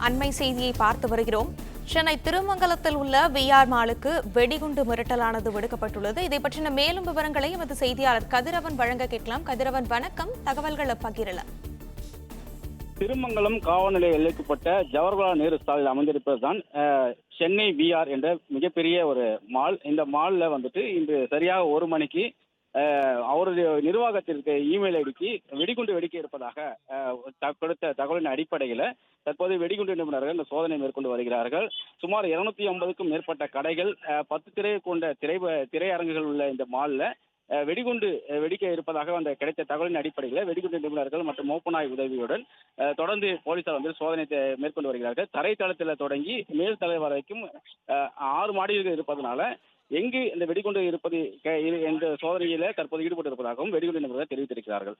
அண்மை செய்தியை பார்த்து வருகிறோம். சென்னை திருமங்கலத்தில் உள்ள விஆர் மாலுக்கு வெடிகுண்டு மிரட்டலானது விடுக்கப்பட்டுள்ளது. இதை பற்றின மேலும் விவரங்களை எமது செய்தியாளர் கதிரவன் வழங்க கேட்கலாம். கதிரவன், வணக்கம். தகவல்களை பகிரலாம். திருமங்கலம் காவல் நிலைய எல்லைக்குட்பட்ட ஜவஹர்லால் நேரு சாலையில் அமைந்திருப்பதுதான் சென்னை விஆர் என்ற மிகப்பெரிய ஒரு மால். இந்த மால்ல வந்துட்டு இன்று சரியாக 1 மணிக்கு அவருடைய நிர்வாகத்திற்கு இமெயில் ஐடிக்கு வெடிகுண்டு வெடிக்க இருப்பதாக கொடுத்த தகவலின் அடிப்படையில் தற்போது வெடிகுண்டு நிபுணர்கள் இந்த சோதனை மேற்கொண்டு வருகிறார்கள். சுமார் 250க்கும் மேற்பட்ட கடைகள், 10 திரை கொண்ட திரையரங்குகள் உள்ள இந்த மால்ல வெடிகுண்டு வெடிக்க இருப்பதாக அந்த கிடைத்த தகவலின் அடிப்படையில் வெடிகுண்டு நிபுணர்கள் மற்றும் மோப்பநாய் உதவியுடன் தொடர்ந்து போலீசார் வந்து சோதனை மேற்கொண்டு வருகிறார்கள். தரைத்தளத்தில் தொடங்கி மேல் தலை வரைக்கும் 6 மாடிகள் இருப்பதனால எங்கு இந்த வெடிகுண்டு இருப்பது என்ற சோதனையில தற்போது ஈடுபட்டு இருப்பதாகவும் வெடிகுண்டு நிபுணர்கள் தெரிவித்திருக்கிறார்கள்.